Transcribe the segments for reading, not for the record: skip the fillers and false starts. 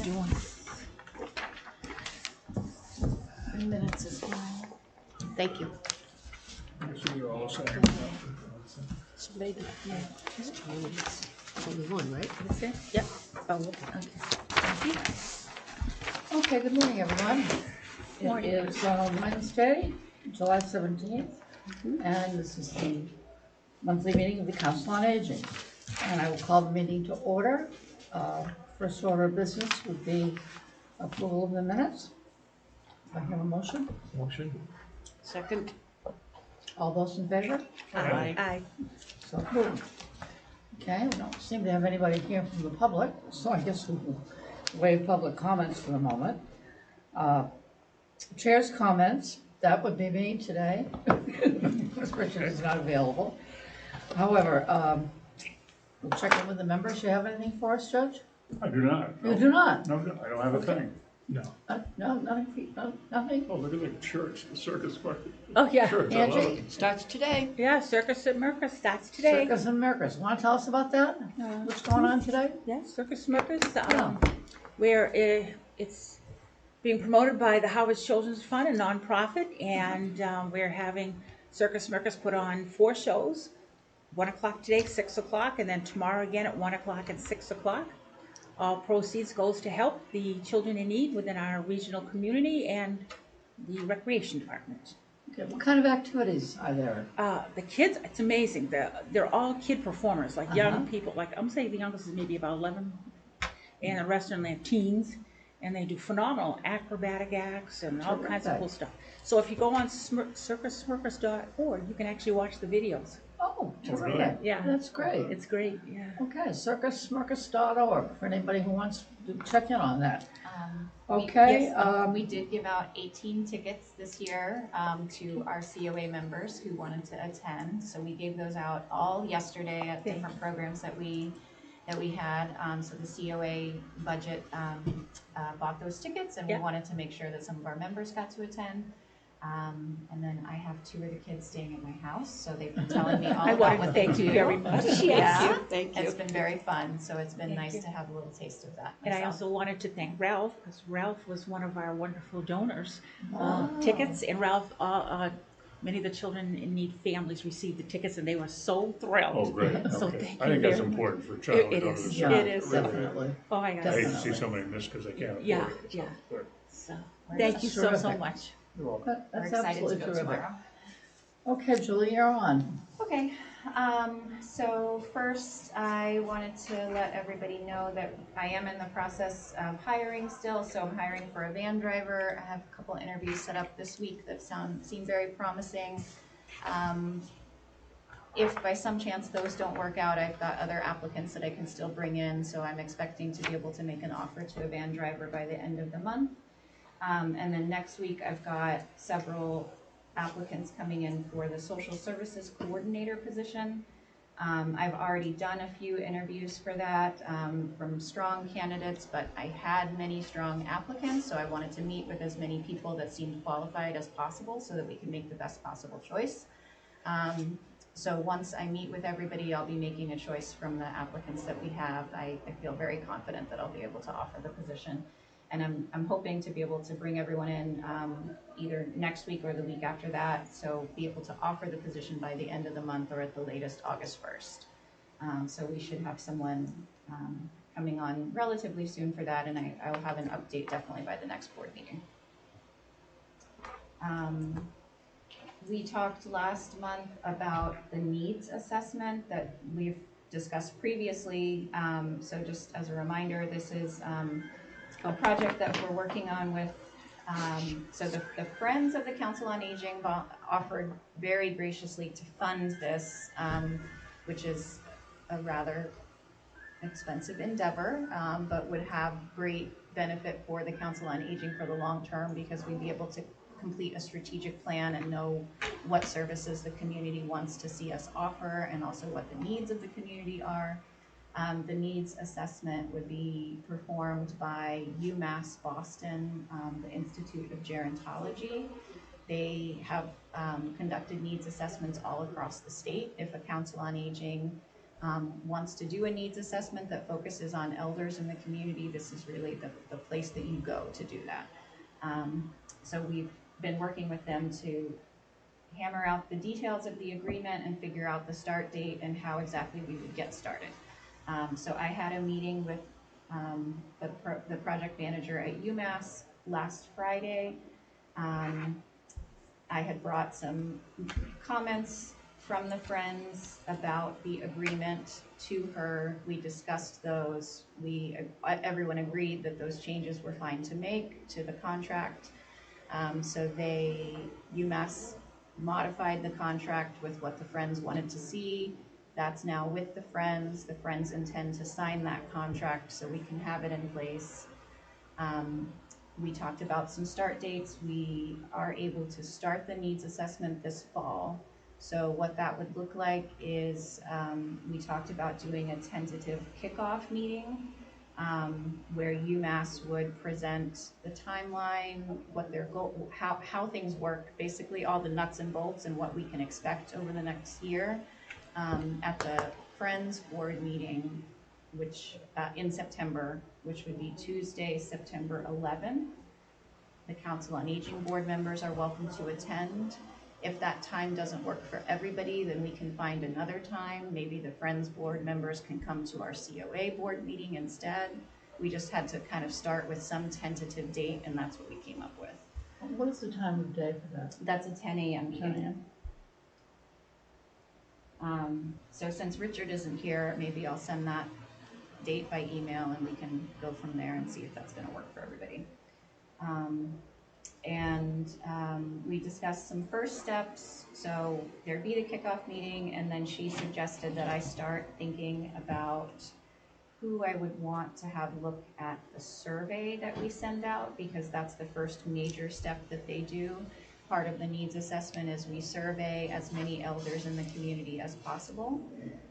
doing? Minutes as well. Thank you. So you're all set. Somebody did, yeah, just 2 minutes. Only one, right? That's it? Yep. Oh, okay. Thank you. Okay, good morning, everyone. Morning. It is Wednesday, July 17th, and this is the monthly meeting of the Council on Aging. And I will call the meeting to order. First order of business would be approval of the minutes. Do I hear a motion? Motion? Second. All those in favor? Aye. Aye. So approved. Okay, we don't seem to have anybody here from the public, so I guess we will waive public comments for the moment. Chair's comments, that would be me today. Richard is not available. However, we'll check in with the members. You have anything for us, Judge? I do not. You do not? No, I don't have a thing. No. No, nothing, nothing? Oh, look at the church, the circus market. Oh, yeah. Church, I love Angie? it. Starts today. Yeah, Circus at Mercus starts today. Circus and Miracles. Want to tell us about that? What's going on today? Yeah, Circus Mercus, where it's being promoted by the Harwich Children's Fund, a nonprofit, and we're having Circus Mercus put on 4 shows, 1 o'clock today, 6 o'clock, and then tomorrow again at 1 o'clock and 6 o'clock. All proceeds goes to help the children in need within our regional community and the recreation department. Okay, what kind of activities are there? The kids, it's amazing. They're all kid performers, like young people. Like I'm saying, the youngest is maybe about 11, and the rest of them are teens, and they do phenomenal acrobatic acts and all kinds of cool stuff. So if you go on circussmircus.org, you can actually watch the videos. Oh, terrific. really? Yeah. That's great. It's great. Yeah. Okay, circusmircus.org for anybody who wants to check in on that. We- Okay, yes, we did give out 18 tickets this year to our COA members who wanted to attend. So we gave those out all yesterday at different programs that we had. So the COA budget bought those tickets, and we wanted to make sure that some of our members got to attend. And then I have 2 of the kids staying at my house, so they've been telling me all I about wanted what to they thank do. you very much. Yeah, Thank you. it's been very fun. So it's been Thank nice you. to have a little taste of that. And I myself. also wanted to thank Ralph, because Ralph was one of our wonderful donors. Oh. Tickets, and Ralph, many of the children in need families received the tickets, and they were so thrilled. Oh, great, So okay. thank I you think that's very much. important for a child to It go to is. the Yeah, circus. It is. Really. definitely. Oh my I God. hate to Definitely. see somebody miss because they can't afford Yeah, it. So, yeah. good. So, We're thank you so terrific. much. You're welcome. That's We're excited to absolutely go terrific. tomorrow. Okay, Julie, you're on. Okay, so first I wanted to let everybody know that I am in the process of hiring still, so I'm hiring for a van driver. I have a couple interviews set up this week that seem very promising. If by some chance those don't work out, I've got other applicants that I can still bring in, so I'm expecting to be able to make an offer to a van driver by the end of the month. And then next week I've got several applicants coming in for the social services coordinator position. I've already done a few interviews for that from strong candidates, but I had many strong applicants, so I wanted to meet with as many people that seemed qualified as possible so that we can make the best possible choice. So once I meet with everybody, I'll be making a choice from the applicants that we have. I feel very confident that I'll be able to offer the position. And I'm hoping to be able to bring everyone in either next week or the week after that, so be able to offer the position by the end of the month or at the latest August 1st. So we should have someone coming on relatively soon for that, and I will have an update definitely by the next board meeting. We talked last month about the needs assessment that we've discussed previously. So just as a reminder, this is a project that we're working on with, so the Friends of the Council on Aging offered very graciously to fund this, which is a rather expensive endeavor, but would have great benefit for the Council on Aging for the long term, because we'd be able to complete a strategic plan and know what services the community wants to see us offer, and also what the needs of the community are. The needs assessment would be performed by UMass Boston, the Institute of Gerontology. They have conducted needs assessments all across the state. If a Council on Aging wants to do a needs assessment that focuses on elders in the community, this is really the place that you go to do that. So we've been working with them to hammer out the details of the agreement and figure out the start date and how exactly we would get started. So I had a meeting with the project manager at UMass last Friday. I had brought some comments from the Friends about the agreement to her. We discussed those. Everyone agreed that those changes were fine to make to the contract. So UMass modified the contract with what the Friends wanted to see. That's now with the Friends. The Friends intend to sign that contract so we can have it in place. We talked about some start dates. We are able to start the needs assessment this fall. So what that would look like is we talked about doing a tentative kickoff meeting where UMass would present the timeline, what their goal, how things work, basically all the nuts and bolts and what we can expect over the next year at the Friends board meeting, which in September, which would be Tuesday, September 11th. The Council on Aging board members are welcome to attend. If that time doesn't work for everybody, then we can find another time. Maybe the Friends board members can come to our COA board meeting instead. We just had to kind of start with some tentative date, and that's what we came up with. What is the time of day for that? That's a 10 a.m. 10 meeting. a.m.? So since Richard isn't here, maybe I'll send that date by email and we can go from there and see if that's going to work for everybody. We discussed some first steps. So there'd be the kickoff meeting, and then she suggested that I start thinking about who I would want to have look at the survey that we send out, because that's the first major step that they do. Part of the needs assessment is we survey as many elders in the community as possible.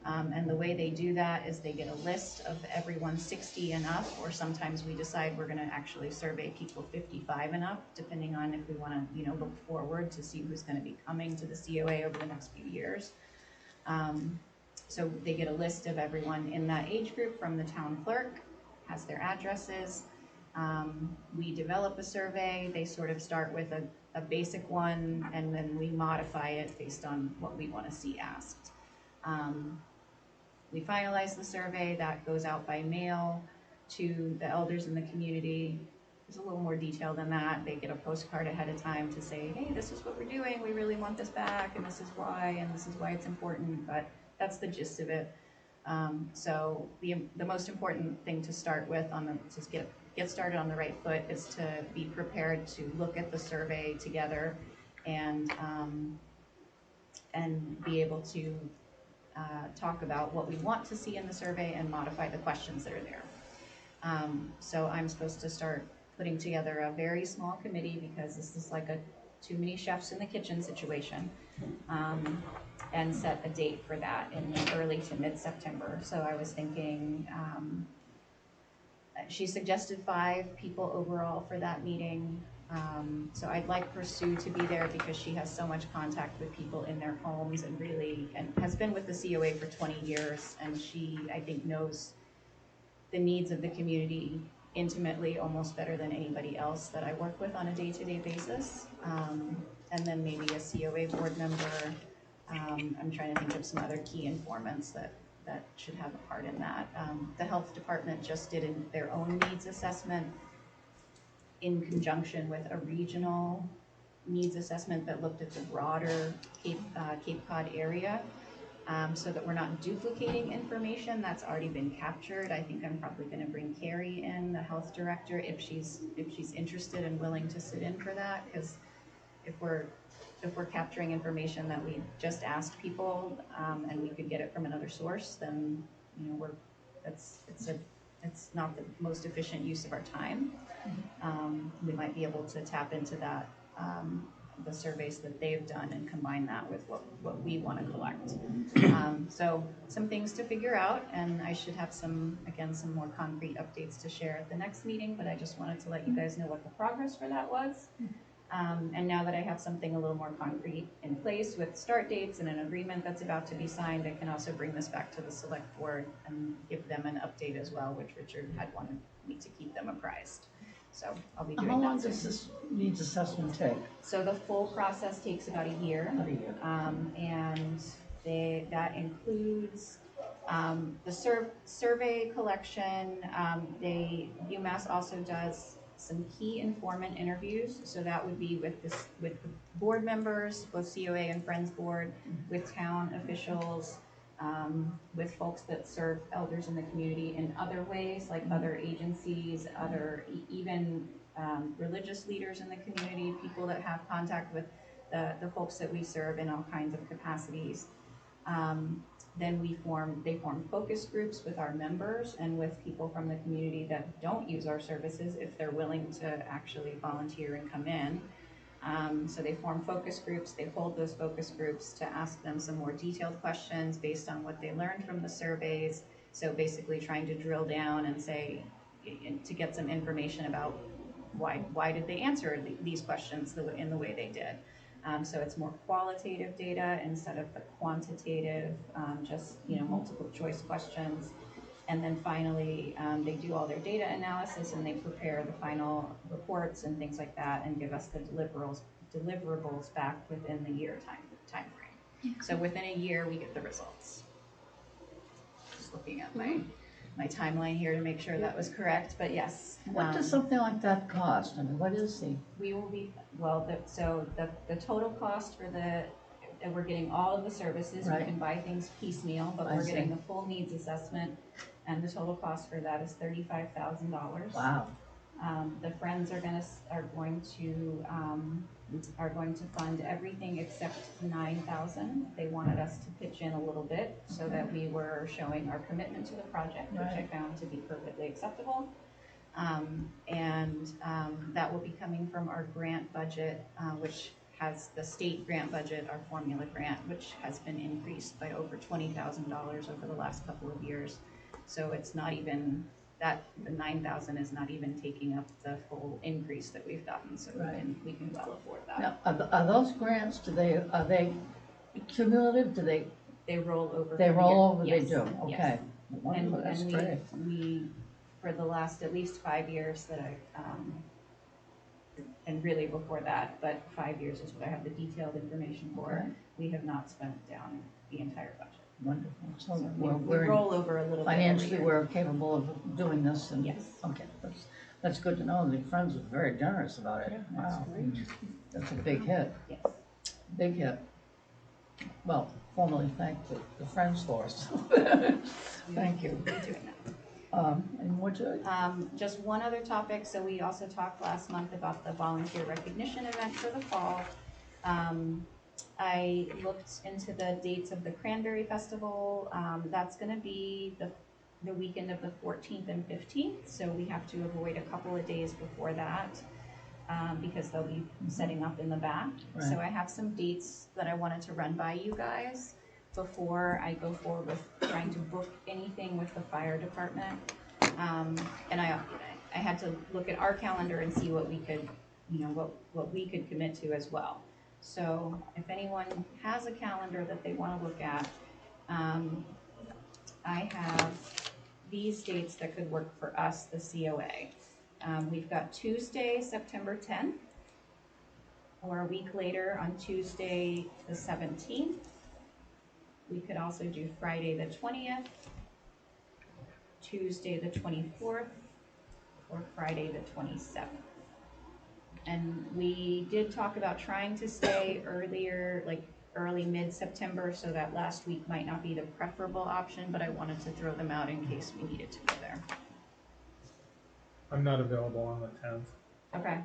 And the way they do that is they get a list of everyone 60 and up, or sometimes we decide we're gonna actually survey people 55 and up, depending on if we wanna, look forward to see who's gonna be coming to the COA over the next few years. So they get a list of everyone in that age group from the town clerk, has their addresses. We develop a survey. They sort of start with a basic one, and then we modify it based on what we want to see asked. We finalize the survey. That goes out by mail to the elders in the community. There's a little more detail than that. They get a postcard ahead of time to say, hey, this is what we're doing. We really want this back, and this is why it's important. But that's the gist of it. So the most important thing to start with to get started on the right foot is to be prepared to look at the survey together and be able to talk about what we want to see in the survey and modify the questions that are there. So I'm supposed to start putting together a very small committee, because this is like a too many chefs in the kitchen situation, and set a date for that in early to mid-September. So I was thinking, she suggested 5 people overall for that meeting. So I'd like for Sue to be there because she has so much contact with people in their homes and has been with the COA for 20 years. And she, I think, knows the needs of the community intimately, almost better than anybody else that I work with on a day-to-day basis. And then maybe a COA board member. I'm trying to think of some other key informants that should have a part in that. The health department just did their own needs assessment in conjunction with a regional needs assessment that looked at the broader Cape Cod area, so that we're not duplicating information that's already been captured. I think I'm probably going to bring Carrie in, the health director, if she's interested and willing to sit in for that, because if we're capturing information that we just asked people, and we could get it from another source, then it's not the most efficient use of our time. We might be able to tap into that, the surveys that they've done, and combine that with what we want to collect. So some things to figure out, and I should have some more concrete updates to share at the next meeting, but I just wanted to let you guys know what the progress for that was. And now that I have something a little more concrete in place with start dates and an agreement that's about to be signed, I can also bring this back to the select board and give them an update as well, which Richard had wanted me to keep them apprised. So I'll be doing that How long soon. does this needs assessment take? So the full process takes about a year. About a year. And that includes the survey collection. UMass also does some key informant interviews. So that would be with the board members, both COA and Friends Board, with town officials, with folks that serve elders in the community in other ways, like other agencies, even religious leaders in the community, people that have contact with the folks that we serve in all kinds of capacities. Then they form focus groups with our members and with people from the community that don't use our services if they're willing to actually volunteer and come in. So they form focus groups, they hold those focus groups to ask them some more detailed questions based on what they learned from the surveys. So basically trying to drill down and say, to get some information about why did they answer these questions in the way they did. So it's more qualitative data instead of the quantitative, just multiple choice questions. And then finally, they do all their data analysis and they prepare the final reports and things like that and give us the deliverables back within the year time frame. So within a year, we get the results. Just looking at my timeline here to make sure that was correct, but yes. What does something like that cost? I mean, what is the? We will be, so the total cost for and we're getting all of the services. Right. We can buy things piecemeal, but we're getting the full needs assessment, and the total cost for that is $35,000. Wow. The Friends are going to fund everything except $9,000. They wanted us to pitch in a little bit so that we were showing our commitment to the project, which I found to be perfectly acceptable. That will be coming from our grant budget, which has the state grant budget, our formula grant, which has been increased by over $20,000 over the last couple of years. So it's not even that, the 9,000 is not even taking up the full increase that we've gotten. So we can well afford that. Now, are those grants? Are they cumulative? Do they roll over? They roll over. Yes. They do. Okay. Yes. Wonderful. That's great. We for the last at least 5 years that and really before that, but 5 years is what I have the detailed information for. Okay. We have not spent down the entire budget. Wonderful. So we roll over a little financially, bit. we're capable of doing this. And, yes. Okay. That's good to know. The Friends are very generous about it. Yeah, wow. great. That's a big hit. Yes. Big hit. Well, formally thank the Friends for us. Thank you. We're doing that. And what just one other topic. So we also talked last month about the volunteer recognition event for the fall. I looked into the dates of the Cranberry Festival. That's going to be the weekend of the 14th and 15th. So we have to avoid a couple of days before that because they'll be setting up in the back. Right. So I have some dates that I wanted to run by you guys before I go forward with trying to book anything with the fire department. And I had to look at our calendar and see what we could, what we could commit to as well. So if anyone has a calendar that they want to look at, I have these dates that could work for us, the COA. We've got Tuesday, September 10th, or a week later on Tuesday, the 17th. We could also do Friday the 20th, Tuesday the 24th, or Friday the 27th. And we did talk about trying to stay earlier, like early mid-September, so that last week might not be the preferable option, but I wanted to throw them out in case we needed to go there. I'm not available on the 10th. Okay.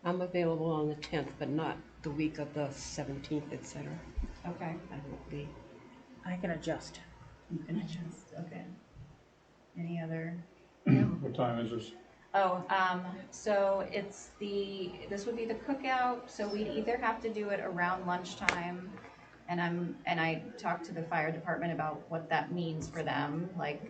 I'm available on the 10th, but not the week of the 17th, etc. Okay. I won't be. I can adjust. You can adjust. Okay. Any other? What time is this? Oh, so this would be the cookout, so we'd either have to do it around lunchtime, and I talked to the fire department about what that means for them, like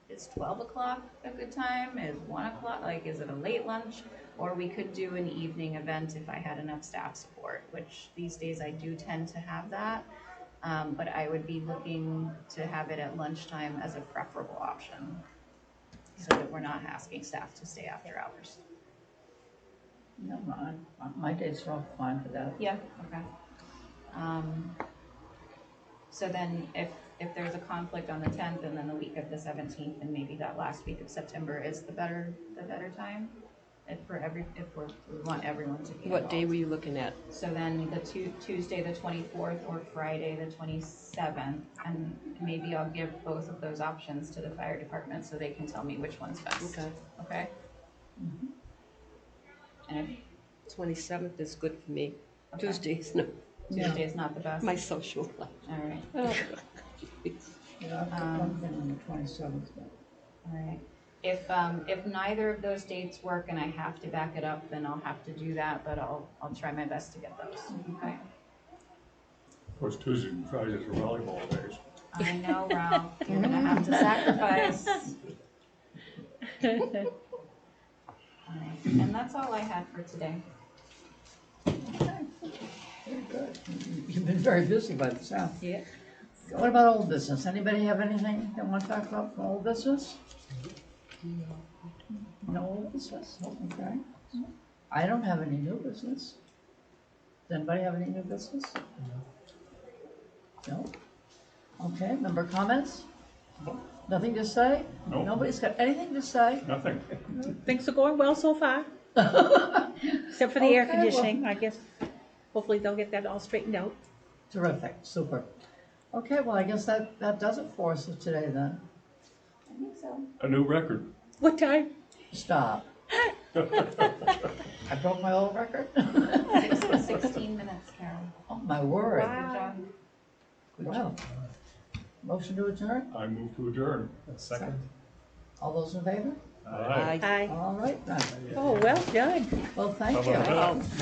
is 12 o'clock a good time? Is 1 o'clock, like, is it a late lunch? Or we could do an evening event if I had enough staff support, which these days I do tend to have that. But I would be looking to have it at lunchtime as a preferable option, so that we're not asking staff to stay after hours. No, my days are all fine for that. Yeah, okay. So then if there's a conflict on the 10th and then the week of the 17th and maybe that last week of September is the better time? If we want everyone to be What day involved. were you looking at? So then the Tuesday, the 24th, or Friday, the 27th, and maybe I'll give both of those options to the fire department so they can tell me which one's best. Okay. Okay? And if 27th is good for me. Okay. Tuesday's no, Tuesday is not the best, my social life. all right, Oh, Yeah, I've got one thing on the 27th, but all right. If neither of those dates work and I have to back it up, then I'll have to do that, but I'll try my best to get those, okay? Of course, Tuesdays and Fridays are volleyball days. I know, Ralph, you're gonna have to sacrifice. All right, and that's all I had for today. very good. You've been very busy by the sound. Yeah. What about old business? Anybody have anything they want to talk about from old business? No old business? Okay. I don't have any new business. Does anybody have any new business? No? Okay, member comments? Nothing to say? No. Nobody's got anything to say? Nothing. Things are going well so far, except for the air Okay, conditioning, I guess. Hopefully they'll get that all straightened out. Terrific, super. Okay, well, I guess that does it for us today then. I think so. A new record. What time? Stop. I broke my old record? 16 minutes, Carol. Oh, my word. Wow. Good job. Good job. Motion to adjourn? I move to adjourn. Second. All those in favor? Aye. Aye. All right then. Oh, well done. Well, thank How you. about that? Oh,